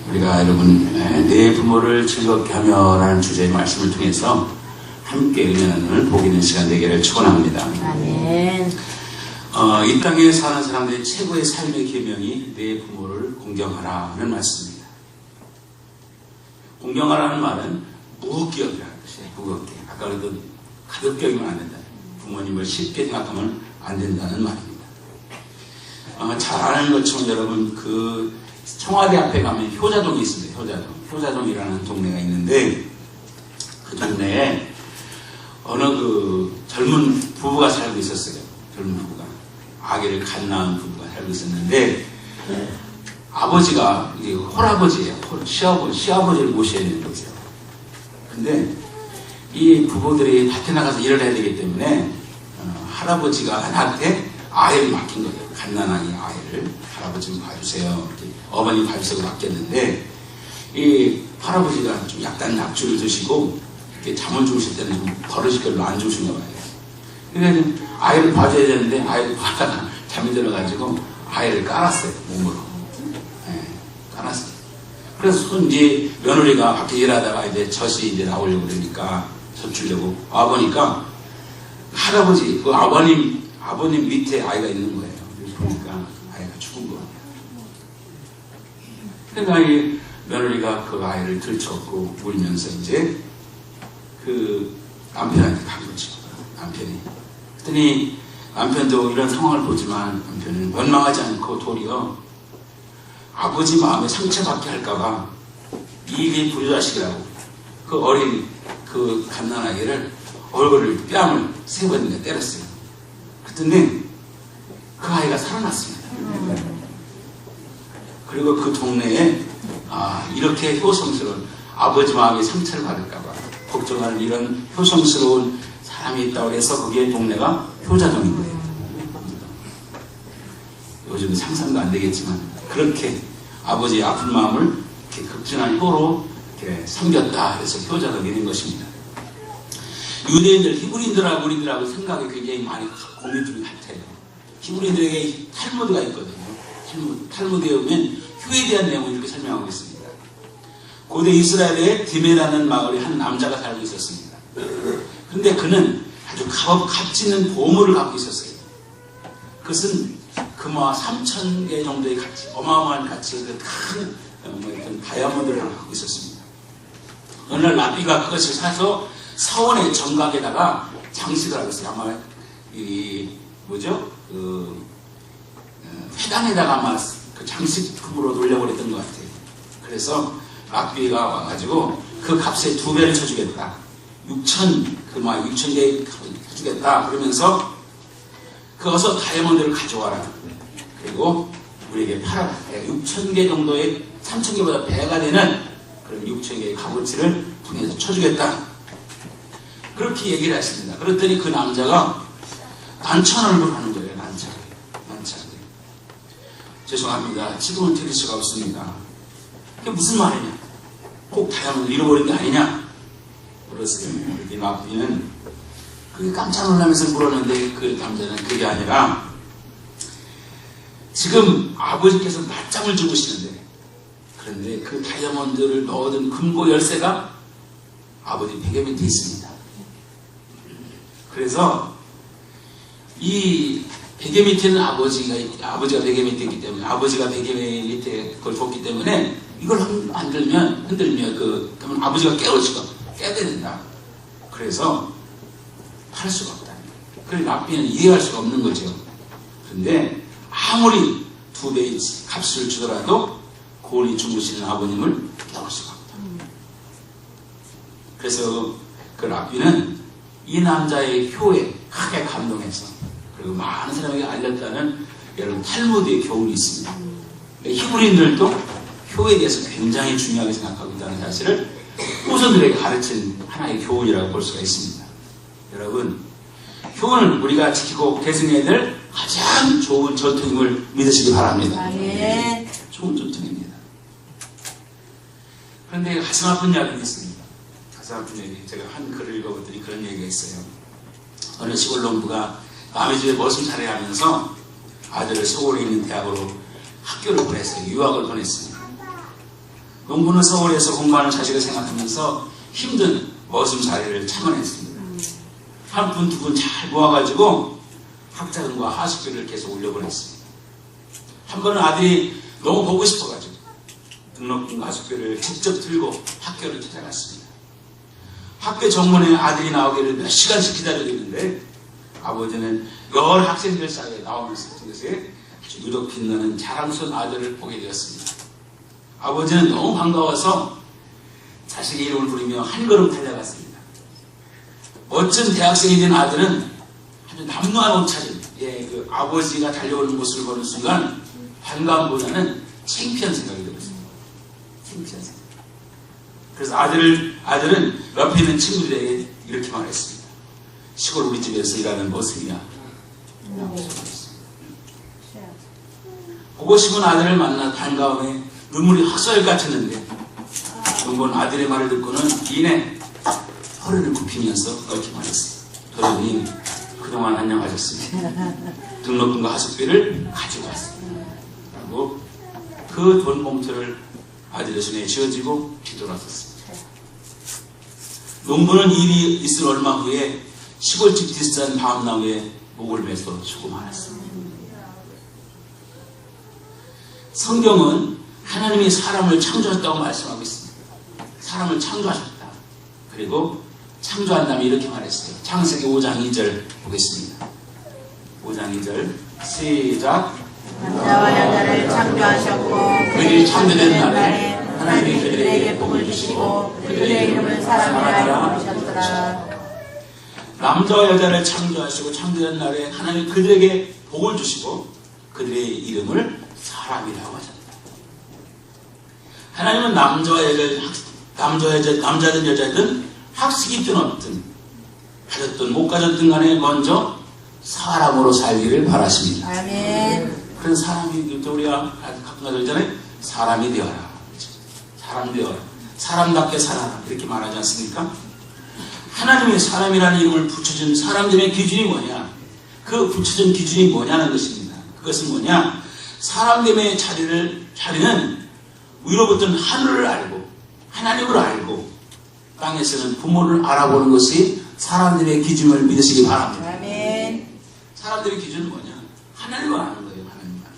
우리가 여러분 내 부모를 즐겁게 하며라는 주제의 말씀을 통해서 함께 은혜를 보게 된 시간 되기를 축원합니다. 아멘. 이 땅에 사는 사람들의 최고의 삶의 계명이 내 부모를 공경하라는 말씀입니다. 공경하라는 말은 무급격이라는 것이에요. 무급격. 아까 그랬던 가볍게 하면 안 된다. 부모님을 쉽게 생각하면 안 된다는 말입니다. 잘 아는 것처럼 여러분 그 청와대 앞에 가면 효자동이 있습니다. 효자동이라는 동네가 있는데 그 동네에 어느 그 젊은 부부가 살고 있었어요. 젊은 부부가 아기를 갓 낳은 부부가 살고 있었는데 아버지가 이제 홀아버지예요. 시아버지를 모셔야 되는 거죠. 근데 이 부부들이 밭에 나가서 일을 해야 되기 때문에 할아버지가 나한테 아이를 맡긴 거예요. 갓난아기 아이를 할아버지 봐주세요. 어머니 봐주세요 맡겼는데 이 할아버지가 좀 약간 약주를 드시고 이렇게 잠을 주무실 때는 좀 버릇이 별로 안 좋으신가 봐요. 그러니까 아이를 봐줘야 되는데 아이를 봐다가 잠이 들어가지고 아이를 깔았어요. 몸으로. 네, 깔았어요. 그래서 이제 며느리가 밖에 일하다가 이제 젖이 이제 나오려고 그러니까 젖 주려고 와보니까 할아버지 그 아버님 밑에 아이가 있는 거예요. 그래서 보니까 아이가 죽은 거예요. 그러니까 이 며느리가 그 아이를 들쳤고 울면서 이제 그 남편한테 간 거죠. 남편이. 그랬더니 남편도 이런 상황을 보지만 남편은 원망하지 않고 도리어 아버지 마음에 상처받게 할까봐 이게 불자식이라고 그 어린 그 갓난아기를 얼굴을 뺨을 3번이나 때렸어요. 그랬더니 그 아이가 살아났습니다. 그리고 그 동네에 이렇게 효성스러운 아버지 마음에 상처를 받을까봐 걱정하는 이런 효성스러운 사람이 있다고 해서 그게 동네가 효자동인 거예요. 요즘 상상도 안 되겠지만 그렇게 아버지의 아픈 마음을 이렇게 극진한 효로 이렇게 섬겼다 해서 효자동이 된 것입니다. 유대인들, 히브리인들하고 우리들하고 생각이 굉장히 많이 공유점이 같아요. 히브리인들에게 탈무드가 있거든요. 탈무드에 보면 효에 대한 내용을 이렇게 설명하고 있습니다. 고대 이스라엘에 디메라는 마을에 한 남자가 살고 있었습니다. 그런데 그는 아주 값지는 보물을 갖고 있었어요. 그것은 금화 3,000개 정도의 가치, 어마어마한 가치의 큰 다이아몬드를 갖고 있었습니다. 어느 날 라비가 그것을 사서 사원의 정각에다가 장식을 하고 있어요. 아마 회당에다가 아마 그 장식품으로 돌려버렸던 것 같아요. 그래서 라비가 와가지고 그 값의 2배를 쳐주겠다. 6,000개 해주겠다. 그러면서 그것서 다이아몬드를 가져와라. 그리고 우리에게 팔아라. 6,000개 정도의 3,000개보다 배가 되는 그런 6,000개의 값어치를 통해서 쳐주겠다. 그렇게 얘기를 했습니다. 그랬더니 그 남자가 난처함을 하는 거예요. 난처. 죄송합니다. 지금은 드릴 수가 없습니다. 그게 무슨 말이냐? 꼭 다이아몬드를 잃어버린 게 아니냐? 그랬어요. 이 라비는 그게 깜짝 놀라면서 물었는데 그 남자는 그게 아니라 지금 아버지께서 낮잠을 주무시는데 그런데 그 다이아몬드를 넣어둔 금고 열쇠가 아버지 베개 밑에 있습니다. 그래서 이 베개 밑에는 아버지가 베개 밑에 있기 때문에 아버지가 베개 밑에 그걸 줬기 때문에 이걸 흔들면 그러면 아버지가 깨야 된다. 그래서 팔 수가 없다. 그래서 라비는 이해할 수가 없는 거죠. 그런데 아무리 2배의 값을 주더라도 고온이 주무시는 아버님을 깨울 수가 없다. 그래서 그 라비는 이 남자의 효에 크게 감동해서 그리고 많은 사람에게 알렸다는 여러분 탈무드의 교훈이 있습니다. 히브리인들도 효에 대해서 굉장히 중요하게 생각하고 있다는 사실을 후손들에게 가르친 하나의 교훈이라고 볼 수가 있습니다. 여러분, 효는 우리가 지키고 계승해야 될 가장 좋은 전통임을 믿으시기 바랍니다. 아멘. 좋은 전통입니다. 그런데 가슴 아픈 이야기가 있습니다. 가슴 아픈 얘기. 제가 한 글을 읽어봤더니 그런 얘기가 있어요. 어느 시골 농부가 남의 집에 머슴 살해하면서 아들을 서울에 있는 대학으로 학교를 보냈어요. 유학을 보냈습니다. 농부는 서울에서 공부하는 자식을 생각하면서 힘든 머슴살이를 참아냈습니다. 한 푼, 두 푼 잘 모아가지고 학자금과 하숙비를 계속 올려보냈습니다. 한 번은 아들이 너무 보고 싶어가지고 등록금과 하숙비를 직접 들고 학교를 찾아갔습니다. 학교 정문에 아들이 나오기를 몇 시간씩 기다리고 있는데 아버지는 여러 학생들 사이에 나오면서 그것에 아주 유독 빛나는 자랑스러운 아들을 보게 되었습니다. 아버지는 너무 반가워서 자식의 이름을 부르며 한 걸음 달려갔습니다. 멋진 대학생이 된 아들은 아주 남루한 옷차림, 그 아버지가 달려오는 모습을 보는 순간 반감보다는 창피한 생각이 들었습니다. 창피한 생각. 그래서 아들은 옆에 있는 친구들에게 이렇게 말했습니다. 시골 우리 집에서 일하는 머슴이야. 보고 싶은 아들을 만나 반가움에 눈물이 헛소리 같았는데 농부는 아들의 말을 듣고는 이내 허리를 굽히면서 이렇게 말했습니다. 도련님 그동안 안녕하셨습니다. 등록금과 하숙비를 가지고 왔습니다. 라고 그 돈 봉투를 아들의 손에 쥐어지고 뒤돌아섰습니다. 농부는 일이 있을 얼마 후에 시골집 뒷산 밤나무에 목을 매서 죽고 말았습니다. 성경은 하나님이 사람을 창조했다고 말씀하고 있습니다. 사람을 창조하셨다. 그리고 창조한 다음에 이렇게 말했어요. 창세기 5장 2절 보겠습니다. 5장 2절 시작. 남자와 여자를 창조하셨고 그들이 창조된 날에 하나님이 그들에게 복을 주시고 그들의 이름을 사람이라 부르셨더라. 남자와 여자를 창조하시고 창조된 날에 하나님이 그들에게 복을 주시고 그들의 이름을 사람이라고 하셨다. 하나님은 남자든 여자든 학식이 있든 없든 가졌든 못 가졌든 간에 먼저 사람으로 살기를 바라십니다. 아멘. 그래서 사람이 우리가 가끔 가잖아요. 사람이 되어라. 사람 되어라. 사람답게 살아라. 이렇게 말하지 않습니까? 하나님이 사람이라는 이름을 붙여준 사람들의 기준이 뭐냐? 그 붙여준 기준이 뭐냐는 것입니다. 그것은 뭐냐? 사람됨의 자리는 위로부터는 하늘을 알고 하나님을 알고 땅에서는 부모를 알아보는 것이 사람들의 기준을 믿으시기 바랍니다. 아멘. 사람들의 기준은 뭐냐? 하나님을 아는 거예요. 하나님을 아는 거.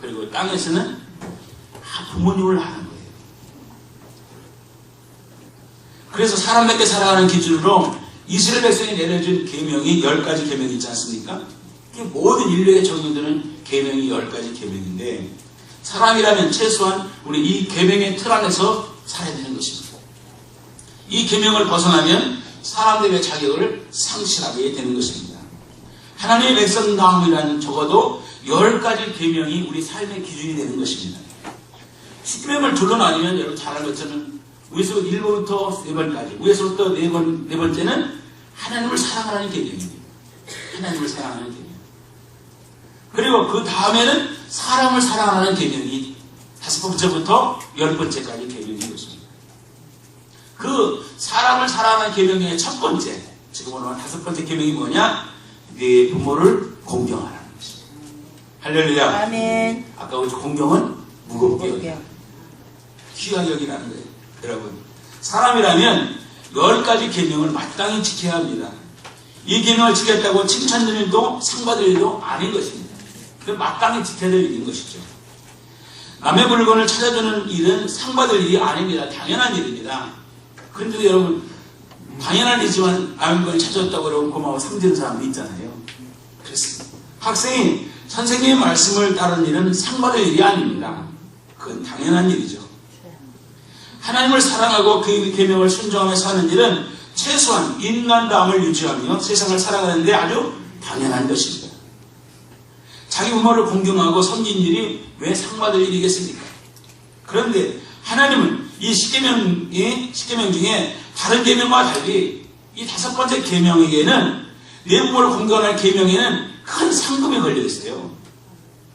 그리고 땅에서는 부모님을 아는 거예요. 그래서 사람답게 살아가는 기준으로 이스라엘 백성이 내려준 계명이 10가지 계명이 있지 않습니까? 모든 인류에 적용되는 계명이 10가지 계명인데 사람이라면 최소한 우리 이 계명의 틀 안에서 살아야 되는 것입니다. 이 계명을 벗어나면 사람들의 자격을 상실하게 되는 것입니다. 하나님의 백성다움이라는 적어도 10가지 계명이 우리 삶의 기준이 되는 것입니다. 10계명을 둘로 나뉘면 여러분 잘 아는 것처럼 위에서 1번부터 4번까지 위에서부터 네 번째는 하나님을 사랑하라는 계명입니다. 하나님을 사랑하는 계명. 그리고 그 다음에는 사람을 사랑하는 계명이 5번째부터 10번째까지 계명인 것입니다. 그 사람을 사랑하는 계명의 첫 번째, 지금 오늘 5번째 계명이 뭐냐? 네 부모를 공경하라는 것입니다. 할렐루야. 아멘. 아까 우리 공경은 무겁게 여기라. 귀하게 여기라는 거예요. 여러분, 사람이라면 10가지 계명을 마땅히 지켜야 합니다. 이 계명을 지켰다고 칭찬드릴 일도 상 받을 일도 아닌 것입니다. 그 마땅히 지켜야 될 일인 것이죠. 남의 물건을 찾아주는 일은 상 받을 일이 아닙니다. 당연한 일입니다. 그런데 여러분, 당연한 일이지만 남의 물건을 찾아줬다고 그러고 고마워 상주는 사람도 있잖아요. 그렇습니다. 학생이 선생님의 말씀을 따르는 일은 상 받을 일이 아닙니다. 그건 당연한 일이죠. 하나님을 사랑하고 그 계명을 순종하며 사는 일은 최소한 인간다움을 유지하며 세상을 살아가는 데 아주 당연한 것입니다. 자기 부모를 공경하고 섬긴 일이 왜 상받을 일이겠습니까? 그런데 하나님은 이 10계명 중에 다른 계명과 달리 이 5번째 계명에게는 내 부모를 공경하는 계명에는 큰 상금이 걸려 있어요.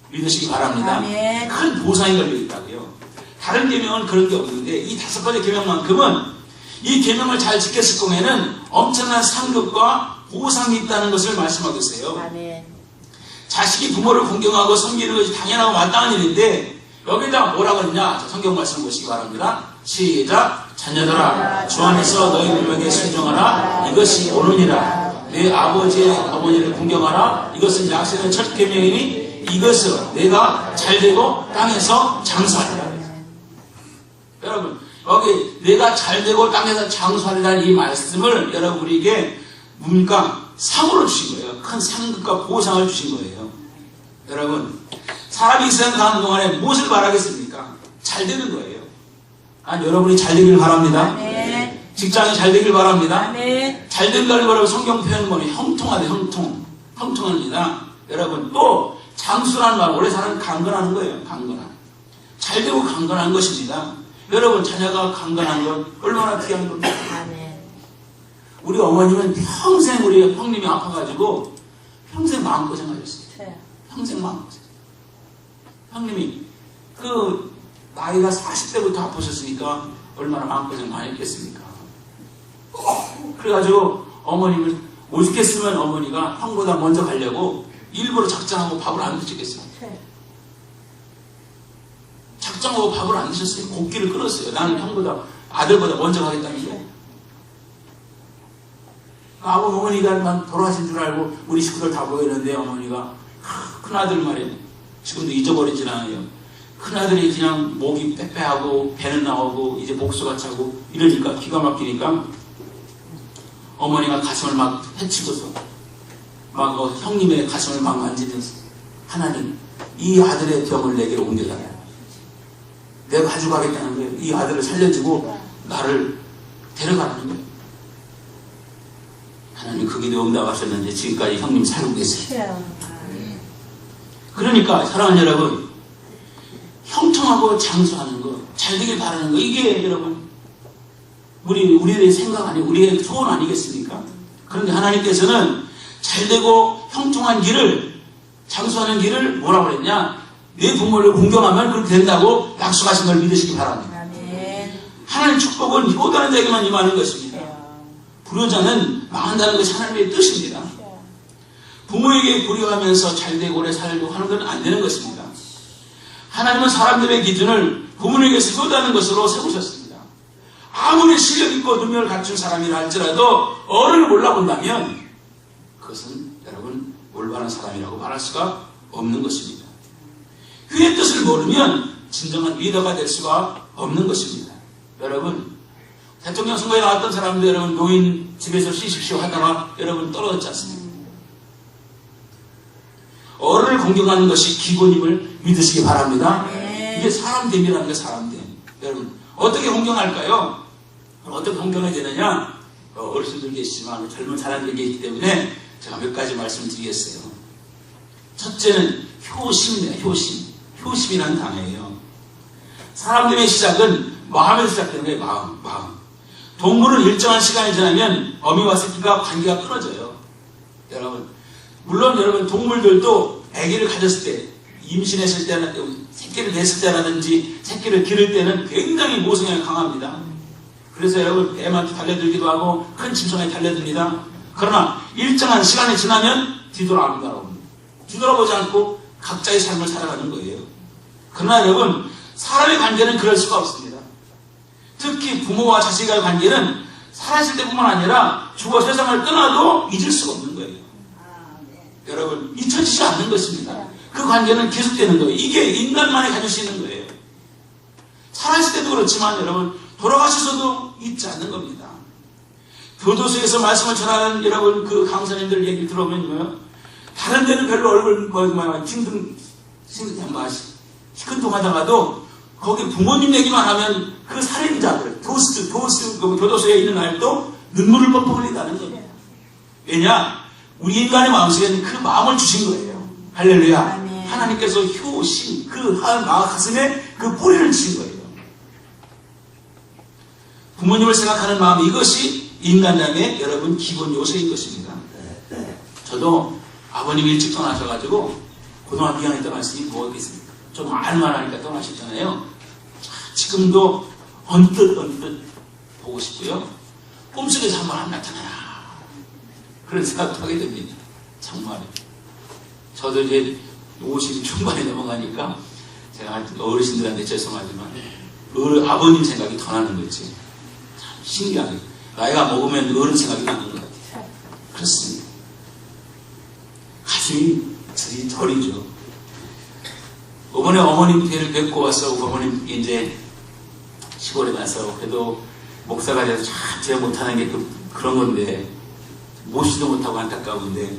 믿으시기 바랍니다. 아멘. 큰 보상이 걸려 있다고요. 다른 계명은 그런 게 없는데 이 5번째 계명만큼은 이 계명을 잘 지켰을 경우에는 엄청난 상급과 보상이 있다는 것을 말씀하고 있어요. 아멘. 자식이 부모를 공경하고 섬기는 것이 당연하고 마땅한 일인데 여기다 뭐라고 했냐? 자, 성경 말씀 보시기 바랍니다. 시작. 자녀들아 주 안에서 너희 부모에게 순종하라. 이것이 옳으니라. 내 아버지의 어머니를 공경하라. 이것은 약속의 첫 계명이니 이것으로 내가 잘되고 땅에서 장수하리라. 여러분 여기 내가 잘되고 땅에서 장수하리라는 이 말씀을 여러분 우리에게 뭡니까? 상으로 주신 거예요. 큰 상급과 보상을 주신 거예요. 여러분 사람이 이 세상 사는 동안에 무엇을 바라겠습니까? 잘 되는 거예요. 여러분이 잘 되길 바랍니다. 아멘. 직장이 잘 되길 바랍니다. 아멘. 잘 된다는 거라고 성경 표현은 뭐냐? 형통하다, 형통. 형통합니다. 여러분, 또, 장수라는 말, 오래 사는 강건하는 거예요. 강건한. 잘 되고 강건한 것입니다. 여러분, 자녀가 강건한 것, 얼마나 귀한 겁니까? 아멘. 우리 어머님은 평생 우리 형님이 아파가지고, 평생 마음고생하셨어요. 평생 마음고생. 형님이, 나이가 40대부터 아프셨으니까 얼마나 마음고생 많이 했겠습니까? 그래가지고 어머님을 오죽했으면 어머니가 형보다 먼저 가려고 일부러 작정하고 밥을 안 드셨겠어요. 작정하고 밥을 안 드셨어요. 곡기를 끊었어요. 나는 형보다 아들보다 먼저 가겠다는 거예요. 어머니가 돌아가신 줄 알고 우리 식구들 다 모였는데 어머니가 큰아들 말이에요. 지금도 잊어버리진 않아요. 큰아들이 그냥 목이 빼빼하고 배는 나오고 이제 목소가 차고 이러니까 기가 막히니까 어머니가 가슴을 막 헤치고서 막 형님의 가슴을 막 만지면서 하나님 이 아들의 병을 내게로 옮겨달라. 내가 가져가겠다는 거예요. 이 아들을 살려주고 나를 데려가라는 거예요. 하나님 그 기도에 응답하셨는데 지금까지 형님 살고 계세요. 그러니까 사랑하는 여러분 형통하고 장수하는 거, 잘 되길 바라는 거, 이게 여러분, 우리의 생각 아니고 우리의 소원 아니겠습니까? 그런데 하나님께서는 잘 되고 형통한 길을, 장수하는 길을 뭐라고 그랬냐? 내 부모를 공경하면 그렇게 된다고 약속하신 걸 믿으시기 바랍니다. 아멘. 하나님의 축복은 효도하는 자에게만 임하는 것입니다. 불효자는 망한다는 것이 하나님의 뜻입니다. 부모에게 불효하면서 잘 되고 오래 살고 하는 건 안 되는 것입니다. 하나님은 사람들의 기준을 부모에게서 효도하는 것으로 세우셨습니다. 아무리 실력 있고 능력을 갖춘 사람이라 할지라도 어른을 몰라본다면 그것은 여러분 올바른 사람이라고 말할 수가 없는 것입니다. 그의 뜻을 모르면 진정한 리더가 될 수가 없는 것입니다. 여러분 대통령 선거에 나왔던 사람들 여러분 노인 집에서 쉬십시오 하다가 여러분 떨어졌지 않습니까? 어른을 공경하는 것이 기본임을 믿으시기 바랍니다. 이게 사람됨이라는 거예요. 사람됨. 여러분 어떻게 공경할까요? 어떻게 공경해야 되느냐? 어르신들 계시지만 젊은 사람들이 계시기 때문에 제가 몇 가지 말씀드리겠어요. 첫째는 효심이에요. 효심. 효심이라는 단어예요. 사람들의 시작은 마음에서 시작되는 거예요. 마음. 동물은 일정한 시간이 지나면 어미와 새끼가 관계가 끊어져요. 여러분 물론 여러분 동물들도 아기를 가졌을 때 임신했을 때는 새끼를 냈을 때라든지 새끼를 기를 때는 굉장히 모성애가 강합니다. 그래서 여러분 애만 달려들기도 하고 큰 짐승에 달려듭니다. 그러나 일정한 시간이 지나면 뒤돌아갑니다. 뒤돌아보지 않고 각자의 삶을 살아가는 거예요. 그러나 여러분 사람의 관계는 그럴 수가 없습니다. 특히 부모와 자식과의 관계는 살아있을 때뿐만 아니라 죽어 세상을 떠나도 잊을 수가 없는 거예요. 여러분 잊혀지지 않는 것입니다. 그 관계는 계속되는 거예요. 이게 인간만이 가질 수 있는 거예요. 살아있을 때도 그렇지만 여러분 돌아가셔서도 잊지 않는 겁니다. 교도소에서 말씀을 전하는 여러분 그 강사님들 얘기를 들어보면 다른 데는 별로 얼굴 시큰둥하다가도 거기 부모님 얘기만 하면 그 살인자들 교도소에 있는 아이도 눈물을 뻑뻑 흘린다는 겁니다. 왜냐? 우리 인간의 마음속에는 그 마음을 주신 거예요. 할렐루야. 아멘. 하나님께서 효심, 그 가슴에 그 뿌리를 주신 거예요. 부모님을 생각하는 마음, 이것이 인간남의 여러분 기본 요소인 것입니다. 저도 아버님이 일찍 떠나셔가지고 고등학교 2학년 때 말씀이 뭐겠습니까? 좀 알만하니까 떠나셨잖아요. 지금도 언뜻 보고 싶고요. 꿈속에서 한번 안 나타나야. 그런 생각도 하게 됩니다. 정말. 저도 이제 50 중반에 넘어가니까 제가 어르신들한테 죄송하지만 아버님 생각이 더 나는 거지. 참 신기하게 나이가 먹으면 어른 생각이 나는 것 같아요. 그렇습니다. 가슴이 저리죠. 이번에 어머님 뵈를 뵙고 와서 어머님 이제 시골에 가서 그래도 목사가 돼서 참 제가 못하는 게 그런 건데 모시도 못하고 안타까운데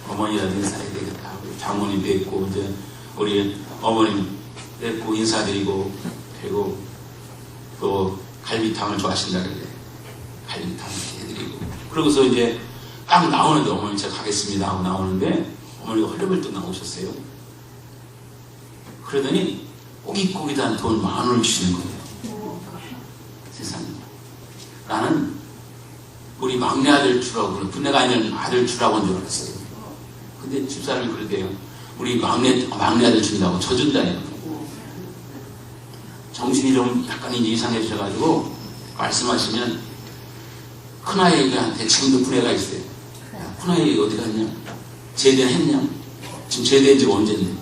어머니라도 인사해야 되겠다. 장모님 뵙고 이제 우리 어머님 뵙고 인사드리고 그리고 또 갈비탕을 좋아하신다 그래. 갈비탕 해드리고 그러고서 이제 딱 나오는데 어머니 제가 가겠습니다 하고 나오는데 어머니가 헐레벌떡 나오셨어요. 그러더니 꼬깃꼬깃한 돈 10,000원을 주시는 거예요. 세상에. 나는 우리 막내 아들 주라고 군대가 아니라 아들 주라고 한 줄 알았어요. 근데 집사람이 그러대요. 우리 막내 아들 준다고 저 준다요. 정신이 좀 약간 이상해지셔가지고 말씀하시면 큰아이한테 지금도 군애가 있어요. 야, 큰아이 어디 갔냐? 제대했냐? 지금 제대한 지가 언제인데?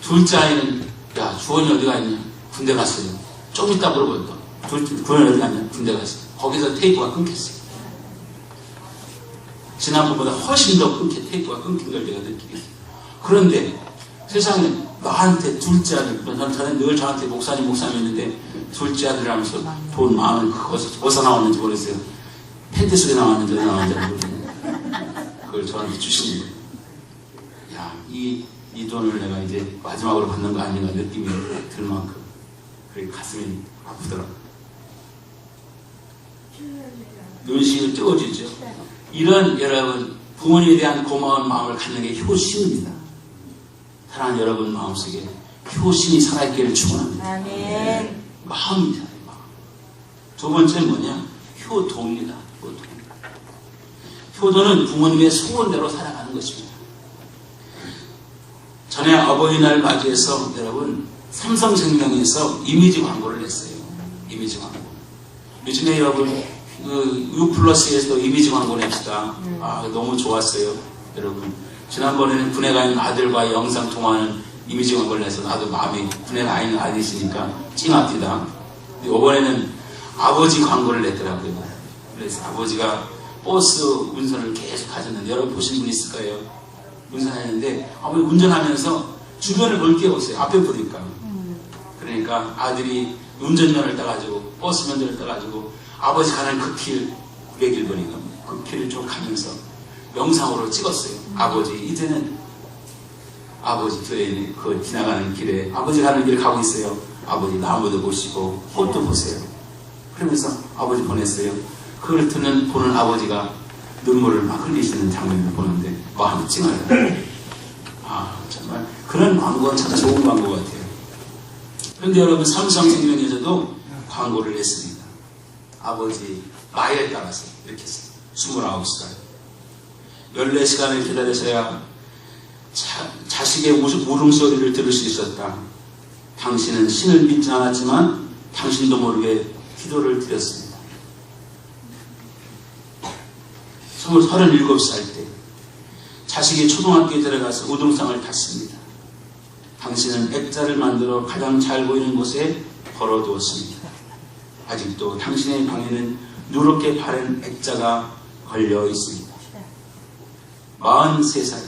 둘째 아이는 야 주원이 어디 갔냐? 군대 갔어요. 좀 이따 물어봤다. 주원이 어디 갔냐? 군대 갔어요. 거기서 테이프가 끊겼어요. 지난번보다 훨씬 더 테이프가 끊긴 걸 내가 느끼겠어요. 그런데 세상에 나한테 둘째 아들, 저는 늘 저한테 목사님 했는데 둘째 아들이라면서 돈 10,000원 어디서 나왔는지 모르겠어요. 팬티 속에 나왔는지 어디 나왔는지 모르겠어요. 그걸 저한테 주신 거예요. 야, 이 돈을 내가 이제 마지막으로 받는 거 아닌가 느낌이 들 만큼 그게 가슴이 아프더라고요. 눈시울 뜨거워지죠. 이런 여러분 부모님에 대한 고마운 마음을 갖는 게 효심입니다. 사랑하는 여러분 마음속에 효심이 살아있기를 축원합니다. 아멘. 마음이잖아요. 마음. 두 번째는 뭐냐? 효도입니다. 효도는 부모님의 소원대로 살아가는 것입니다. 전에 어버이날 맞이해서 여러분 삼성생명에서 이미지 광고를 냈어요. 이미지 광고. 요즘에 여러분 U+에서도 이미지 광고 냅시다. 너무 좋았어요. 여러분 지난번에는 군에 가 있는 아들과 영상 통화하는 이미지 광고를 내서 나도 마음이 군에 가 있는 아들이 있으니까 찡합니다. 이번에는 아버지 광고를 냈더라고요. 그래서 아버지가 버스 운전을 계속 하셨는데 여러분 보신 분 있을 거예요. 운전하는데 아버지 운전하면서 주변을 볼 게 없어요. 앞에 보니까. 그러니까 아들이 운전면을 따가지고 버스 면허를 따가지고 아버지 가는 그 길 901번인가 그 길을 좀 가면서 영상으로 찍었어요. 아버지 이제는 아버지 교회에 그 지나가는 길에 아버지 가는 길을 가고 있어요. 아버지 나무도 보시고 꽃도 보세요. 그러면서 아버지 보냈어요. 그걸 보는 아버지가 눈물을 막 흘리시는 장면을 보는데 마음이 찡하다. 정말 그런 광고는 참 좋은 광고 같아요. 그런데 여러분 삼성생명에서도 광고를 했습니다. 아버지 나이에 따라서 이렇게 했어요. 29살 14시간을 기다려서야 자식의 울음소리를 들을 수 있었다. 당신은 신을 믿지 않았지만 당신도 모르게 기도를 드렸습니다. 37살 때 자식이 초등학교에 들어가서 우등상을 탔습니다. 당신은 액자를 만들어 가장 잘 보이는 곳에 걸어두었습니다. 아직도 당신의 방에는 누렇게 바른 액자가 걸려 있습니다. 43살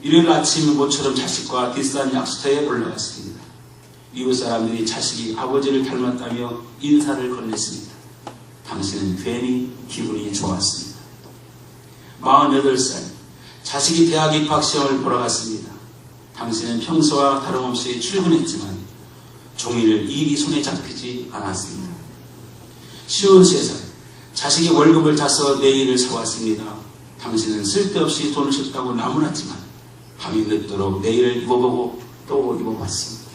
일요일 아침 모처럼 자식과 뒷산 약수터에 올라갔습니다. 이웃 사람들이 자식이 아버지를 닮았다며 인사를 건넸습니다. 당신은 괜히 기분이 좋았습니다. 48살 자식이 대학 입학시험을 보러 갔습니다. 당신은 평소와 다름없이 출근했지만 종일 일이 손에 잡히지 않았습니다. 53살 자식이 월급을 타서 내일을 사왔습니다. 당신은 쓸데없이 돈을 썼다고 나무랐지만 밤이 늦도록 내일을 입어보고 또 입어봤습니다.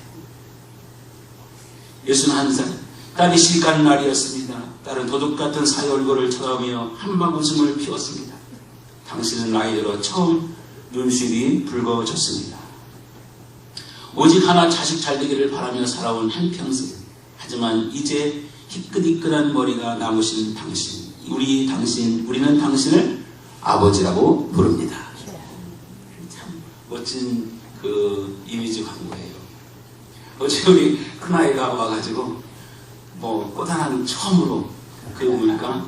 61살 딸이 시집가는 날이었습니다. 딸은 도둑같은 사위 얼굴을 쳐다보며 한방 웃음을 피웠습니다. 당신은 나이 들어 처음 눈시울이 붉어졌습니다. 오직 하나 자식 잘되기를 바라며 살아온 한평생. 하지만 이제 희끗희끗한 머리가 남으신 당신, 우리는 당신을 아버지라고 부릅니다. 참 멋진 그 이미지 광고예요. 어제 우리 큰아이가 와가지고 뭐 꽃 하나는 처음으로 그게 보니까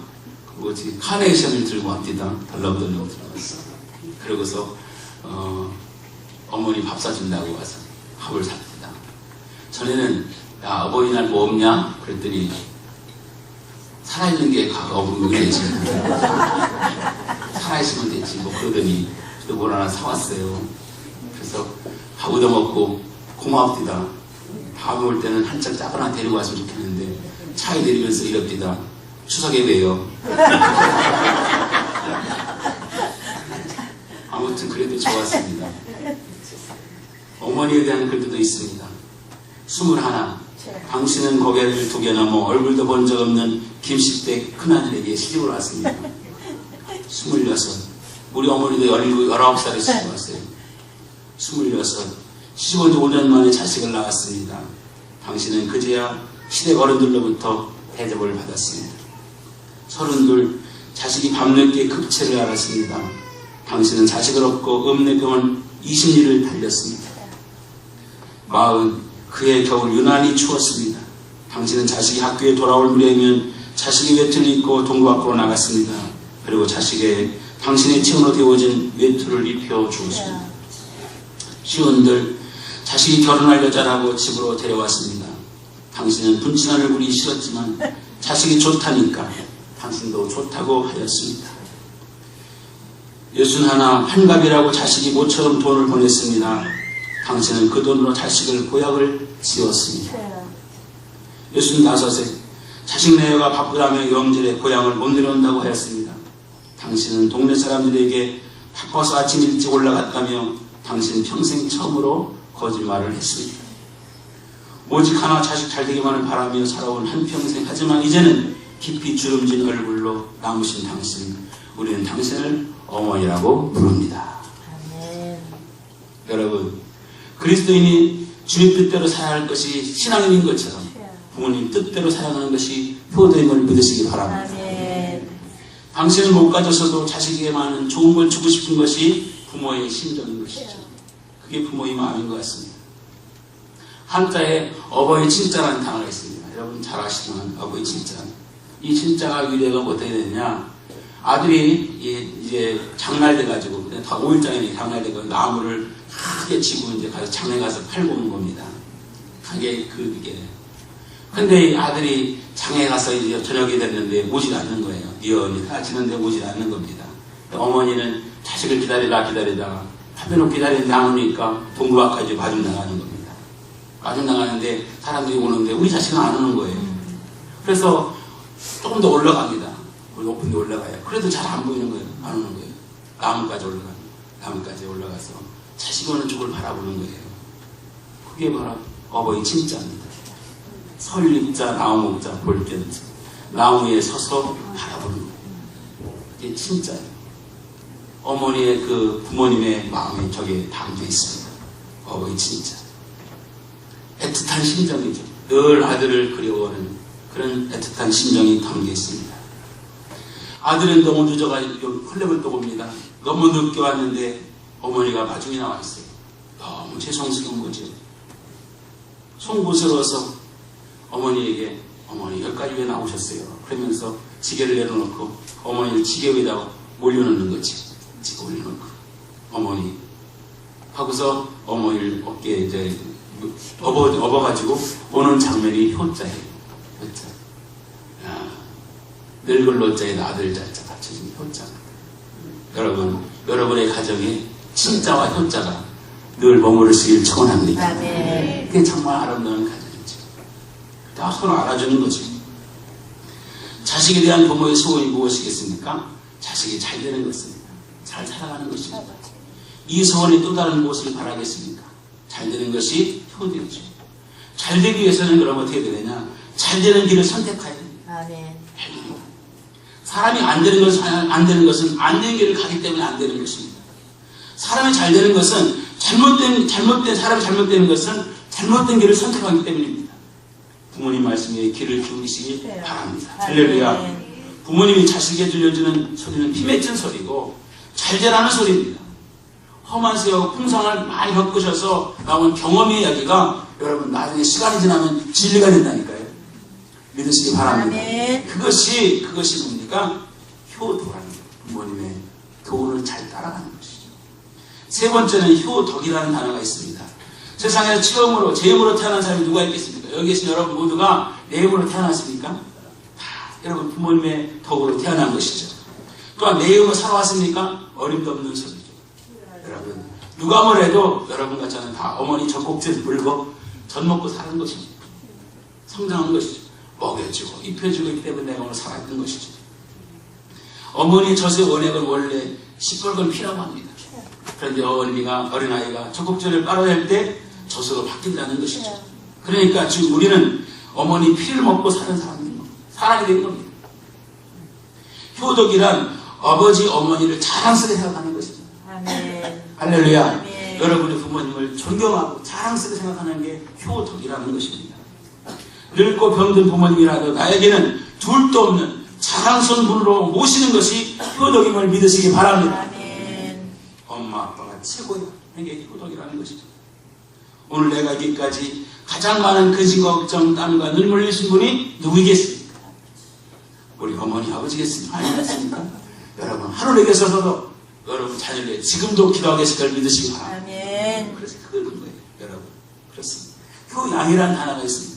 뭐지 카네이션을 들고 왔디다. 덜렁덜렁 들고 왔어. 그러고서 어머니 밥 사준다고 와서 밥을 삽니다. 전에는 야 어버이날 뭐 없냐? 그랬더니 살아있는 게 어버이가 되지. 살아있으면 되지. 뭐 그러더니 또 뭘 하나 사왔어요. 그래서 밥 얻어먹고 고맙디다. 다음에 올 때는 한짝 작은 하나 데리고 왔으면 좋겠는데 차에 내리면서 이럽디다. 추석에 봬요. 아무튼 그래도 좋았습니다. 어머니에 대한 글도 있습니다. 21. 당신은 고개를 2개 넘어 얼굴도 본 적 없는 김씨댁 큰아들에게 시집을 왔습니다. 26. 우리 어머니도 19살에 시집 왔어요. 26. 시집 온 지 5년 만에 자식을 낳았습니다. 당신은 그제야 시댁 어른들로부터 대접을 받았습니다. 32. 자식이 밤늦게 급체를 앓았습니다. 당신은 자식을 얻고 읍내병원 20리를 달렸습니다. 40. 그의 겨울 유난히 추웠습니다. 당신은 자식이 학교에 돌아올 무렵이면 자식이 외투를 입고 동구 밖으로 나갔습니다. 그리고 자식에게 당신의 체온으로 데워진 외투를 입혀 주었습니다. 50. 자식이 결혼할 여자라고 집으로 데려왔습니다. 당신은 분친한 얼굴이 싫었지만 자식이 좋다니까 당신도 좋다고 하였습니다. 61. 환갑이라고 자식이 모처럼 돈을 보냈습니다. 당신은 그 돈으로 자식을 보약을 지었습니다. 65. 자식 내외가 바쁘다며 영절에 고향을 못 내려온다고 하였습니다. 당신은 동네 사람들에게 바빠서 아침 일찍 올라갔다며 당신 평생 처음으로 거짓말을 했습니다. 오직 하나 자식 잘되기만을 바라며 살아온 한평생, 하지만 이제는 깊이 주름진 얼굴로 남으신 당신, 우리는 당신을 어머니라고 부릅니다. 아멘. 여러분, 그리스도인이 주님 뜻대로 살아야 할 것이 신앙인인 것처럼 부모님 뜻대로 살아가는 것이 효도임을 믿으시기 바랍니다. 아멘. 당신을 못 가졌어도 자식에게만은 좋은 걸 주고 싶은 것이 부모의 심정인 것이죠. 그게 부모의 마음인 것 같습니다. 한자에 어버이 진짜라는 단어가 있습니다. 여러분 잘 아시지만 어버이 진짜. 이 진짜가 유래가 어떻게 되느냐? 아들이 이제 장날돼가지고 다 5일장에 장날돼가지고 나무를 크게 지고 이제 가서 장에 가서 팔고 오는 겁니다. 그게 그게. 근데 아들이 장에 가서 이제 저녁이 됐는데 오질 않는 거예요. 니언이 사지는데 오질 않는 겁니다. 어머니는 자식을 기다리다 한편으로 기다리는데 안 오니까 동구 앞까지 마중 나가는 겁니다. 마중 나가는데 사람들이 오는데 우리 자식은 안 오는 거예요. 그래서 조금 더 올라갑니다. 높은 데 올라가요. 그래도 잘 안 보이는 거예요. 안 오는 거예요. 나무까지 올라갑니다. 나무까지 올라가서 자식이 오는 쪽을 바라보는 거예요. 그게 바로 어버이 진짜입니다. 설립자, 나무 목자, 볼견 나무에 서서 바라보는 거예요. 이게 진짜예요. 어머니의 그 부모님의 마음이 저기에 담겨 있습니다. 어버이 진짜. 애틋한 심정이죠. 늘 아들을 그리워하는 그런 애틋한 심정이 담겨 있습니다. 아들은 너무 늦어가지고 헐레벌 떠 봅니다. 너무 늦게 왔는데 어머니가 마중에 나와 있어요. 너무 죄송스러운 거죠. 송구스러워서 어머니에게 어머니 여기까지 왜 나오셨어요? 그러면서 지게를 내려놓고 어머니를 지게 위에다가 올려놓는 거지. 지게 올려놓고 어머니 하고서 어머니를 어깨에 이제 업어가지고 오는 장면이 효자예요. 효자. 늙을 노자에다 아들 자자 받쳐진 효자. 여러분, 여러분의 가정에 진짜와 효자가 늘 머무르시길 축원합니다. 그게 정말 아름다운 가정이죠. 다 서로 알아주는 거지. 자식에 대한 부모의 소원이 무엇이겠습니까? 자식이 잘 되는 것입니다. 잘 살아가는 것입니다. 이 소원이 또 다른 무엇을 바라겠습니까? 잘 되는 것이 효도죠. 잘 되기 위해서는 그럼 어떻게 되느냐? 잘 되는 길을 선택해야 됩니다. 아멘. 사람이 안 되는 것은 안 되는 길을 가기 때문에 안 되는 것입니다. 사람이 잘 되는 것은 사람이 잘못되는 것은 잘못된 길을 선택하기 때문입니다. 부모님 말씀에 귀를 기울이시기 바랍니다. 할렐루야. 부모님이 자식에게 들려주는 소리는 피 맺힌 소리고 잘 되라는 소리입니다. 험한 세월 풍성을 많이 겪으셔서 나온 경험의 이야기가 여러분 나중에 시간이 지나면 진리가 된다니까요. 믿으시기 바랍니다. 아멘. 그것이 뭡니까? 효도라는 거예요. 부모님의 교훈을 잘 따라가는 것이죠. 세 번째는 효덕이라는 단어가 있습니다. 세상에서 처음으로 제 힘으로 태어난 사람이 누가 있겠습니까? 여기 계신 여러분 모두가 내 힘으로 태어났습니까? 다 여러분 부모님의 덕으로 태어난 것이죠. 또한 내 힘으로 살아왔습니까? 어림도 없는 소리죠. 여러분 누가 뭐래도 여러분과 저는 다 어머니 젖꼭지를 물고 젖 먹고 사는 것이죠. 성장한 것이죠. 먹여주고 입혀주고 있기 때문에 내가 오늘 살아있는 것이죠. 어머니의 젖의 원액은 원래 시뻘건 피라고 합니다. 그런데 어린아이가 젖꼭지를 빨아낼 때 젖으로 바뀐다는 것이죠. 그러니까 지금 우리는 어머니 피를 먹고 사는 사람이 된 겁니다. 효덕이란 아버지 어머니를 자랑스럽게 생각하는 것입니다. 아멘. 할렐루야. 아멘. 여러분의 부모님을 존경하고 자랑스럽게 생각하는 게 효덕이라는 것입니다. 늙고 병든 부모님이라도 나에게는 둘도 없는 자랑스러운 분으로 모시는 것이 효덕임을 믿으시기 바랍니다. 아멘. 엄마 아빠가 최고야. 이게 효덕이라는 것이죠. 오늘 내가 여기까지 가장 많은 근심 걱정 땀과 눈물 흘리신 분이 누구이겠습니까? 우리 어머니 아버지겠습니까? 아니겠습니까? 여러분 하늘에 계셔서도 여러분 자녀에게 지금도 기도하고 계실 걸 믿으시기 바랍니다. 아멘. 그래서 그런 거예요. 여러분 그렇습니다. 효양이라는 단어가 있습니다.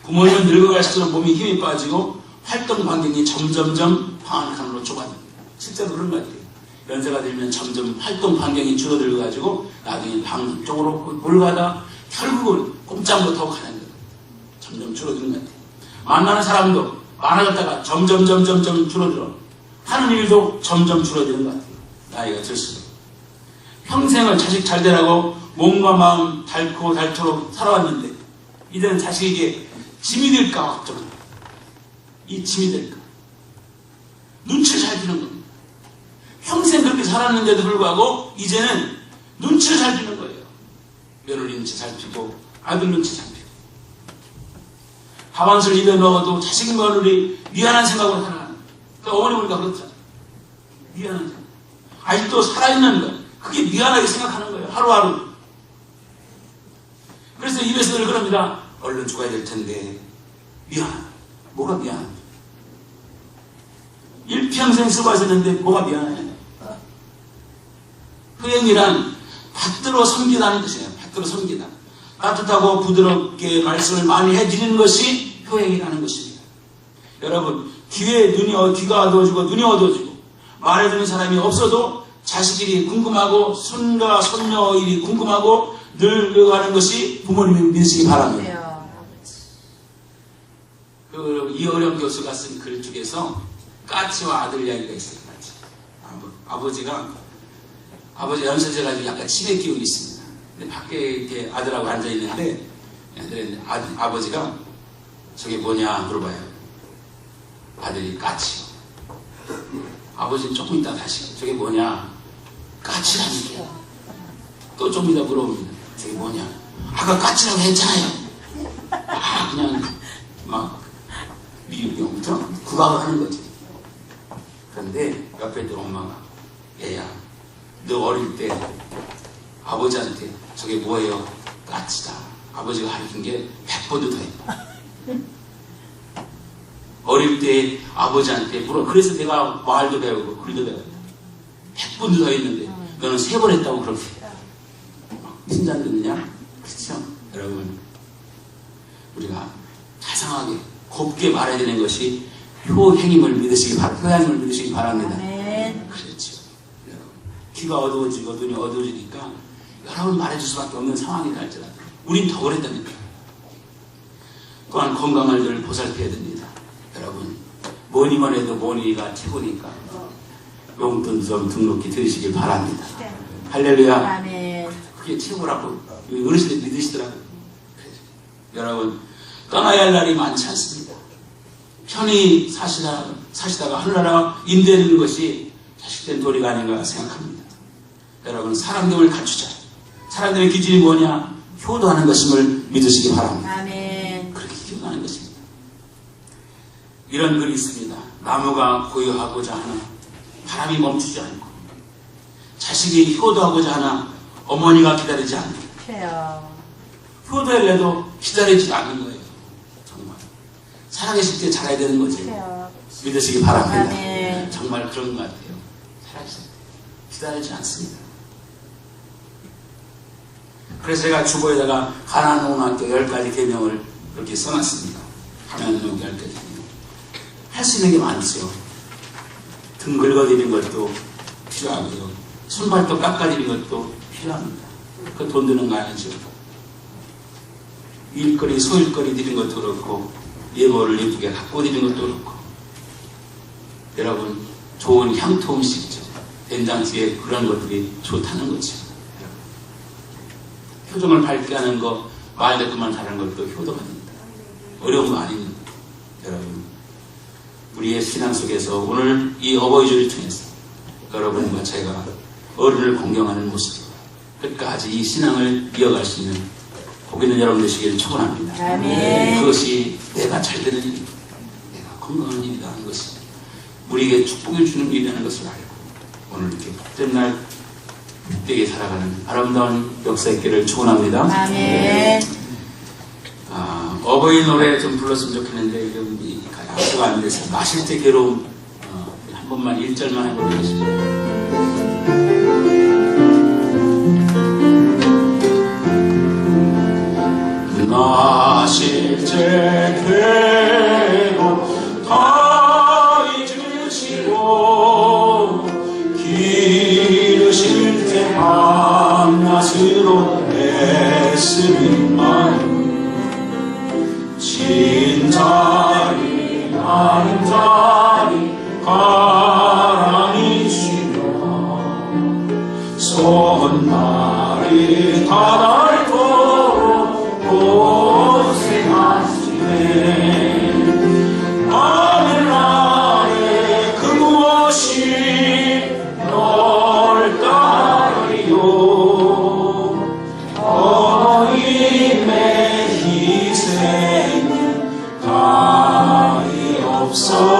부모님은 늙어갈수록 몸에 힘이 빠지고 활동 반경이 점점점 방한칸으로 좁아집니다. 실제로 그런 것 같아요. 연세가 들면 점점 활동 반경이 줄어들어가지고 나중에 방 쪽으로 몰가다 결국은 꼼짝 못하고 가는 거예요. 점점 줄어드는 것 같아요. 만나는 사람도 많아졌다가 점점 줄어들어. 하는 일도 점점 줄어드는 것 같아요. 나이가 들수록. 평생을 자식 잘 되라고 몸과 마음 닳도록 살아왔는데 이제는 자식에게 짐이 될까 걱정합니다. 이 짐이 될까. 눈치를 잘 주는 겁니다. 평생 그렇게 살았는데도 불구하고 이제는 눈치를 잘 주는 거예요. 며느리 눈치 잘 주고 아들 눈치 잘 주고 밥 한 술 입에 넣어도 자식 며느리 미안한 생각으로 살아가는 거예요. 그러니까 어머니 보니까 그렇잖아요. 미안한 생각. 아직도 살아있는 거 그게 미안하게 생각하는 거예요. 하루하루. 그래서 입에서 늘 그럽니다. 얼른 죽어야 될 텐데 미안하다. 뭐가 미안하다. 일평생 수고하셨는데 뭐가 미안해. 효행이란 받들어 섬기다는 뜻이에요. 받들어 섬기다. 따뜻하고 부드럽게 말씀을 많이 해드리는 것이 효행이라는 것입니다. 여러분 귀가 어두워지고 눈이 어두워지고 말해주는 사람이 없어도 자식 일이 궁금하고 손과 손녀 일이 궁금하고 늙어가는 것이 부모님이 믿으시기 바랍니다. 이어령 교수가 쓴 글 중에서 까치와 아들 이야기가 있어요. 까치. 아버지가 연세져가지고 약간 치매 기운이 있습니다. 근데 밖에 이렇게 아들하고 앉아있는데 아버지가 저게 뭐냐 물어봐요. 아들이 까치요. 아버지는 조금 있다 다시 저게 뭐냐. 까치라니까. 또 좀 이따 물어봅니다. 저게 뭐냐. 아까 까치라고 했잖아요. 그냥 막 미국경부터 구박을 하는 거지. 그런데 옆에 있던 엄마가 얘야 너 어릴 때 아버지한테 저게 뭐예요? 까치다. 아버지가 가르친 게 100번도 더 했다. 어릴 때 아버지한테 물어. 그래서 내가 말도 배우고 글도 배웠다. 100번도 더 했는데 너는 3번 했다고 그렇게 칭찬 듣느냐? 그렇죠? 여러분 우리가 자상하게 곱게 말해야 되는 것이 효행임을 믿으시기 바랍니다. 효행임을 믿으시기 바랍니다. 아멘. 그렇죠. 여러분 귀가 어두워지고 눈이 어두워지니까 여러분 말해줄 수밖에 없는 상황이다 할지라도 우린 더 그랬다니까. 또한 건강을 늘 보살펴야 됩니다. 여러분 뭐니만 해도 뭐니가 최고니까 용돈 좀 등록해 드리시길 바랍니다. 할렐루야. 아멘. 그게 최고라고 어르신들이 믿으시더라고요. 여러분 떠나야 할 날이 많지 않습니다. 편히 사시다가 하늘나라 임대하는 것이 자식된 도리가 아닌가 생각합니다. 여러분 사랑됨을 갖추자. 사랑됨의 기준이 뭐냐? 효도하는 것임을 믿으시기 바랍니다. 아멘. 그렇게 효도하는 것입니다. 이런 글이 있습니다. 나무가 고요하고자 하나 바람이 멈추지 않고 자식이 효도하고자 하나 어머니가 기다리지 않는다. 효도할래도 기다리지 않는 거예요. 정말 살아계실 때 잘해야 되는 거죠. 믿으시기 바랍니다. 아멘. 정말 그런 것 같아요. 살아계실 때 기다리지 않습니다. 그래서 제가 주보에다가 가나안고등학교 10가지 계명을 그렇게 써놨습니다. 가나안고등학교 10가지 계명. 할 수 있는 게 많죠. 등 긁어드리는 것도 필요하고요. 손발도 깎아드리는 것도 필요합니다. 그 돈 드는 거 아니죠. 일거리, 소일거리 드리는 것도 그렇고, 예모를 예쁘게 갖고 드리는 것도 그렇고, 여러분, 좋은 향토 음식이죠. 된장찌개 그런 것들이 좋다는 거죠. 표정을 밝게 하는 거, 말 대꾸만 잘하는 것도 효도가 됩니다. 어려운 거 아닙니다. 여러분, 우리의 신앙 속에서 오늘 이 어버이주를 통해서 여러분과 제가 어른을 공경하는 모습, 끝까지 이 신앙을 이어갈 수 있는 복 있는 여러분 되시기를 축원합니다. 아멘. 그것이 내가 잘 되는 일이다, 내가 건강한 일이다 하는 것이 우리에게 축복을 주는 일이라는 것을 알고 오늘 이렇게 복된 날 복되게 살아가는 아름다운 역사 있기를 축원합니다. 아멘. 어버이 노래 좀 불렀으면 좋겠는데 이게 약수가 안 돼서 마실 때 괴로움 한 번만 1절만 해보겠습니다. 마실 때 괴로움 다 잊으시고 기르실 때 밤낮으로 애쓰는 진자리 남자리 가랑이시며 손날이 다닳도록 고생하시네. 하늘나라에 그 무엇이 넓다리요. 어머님의 희생은 다이 없어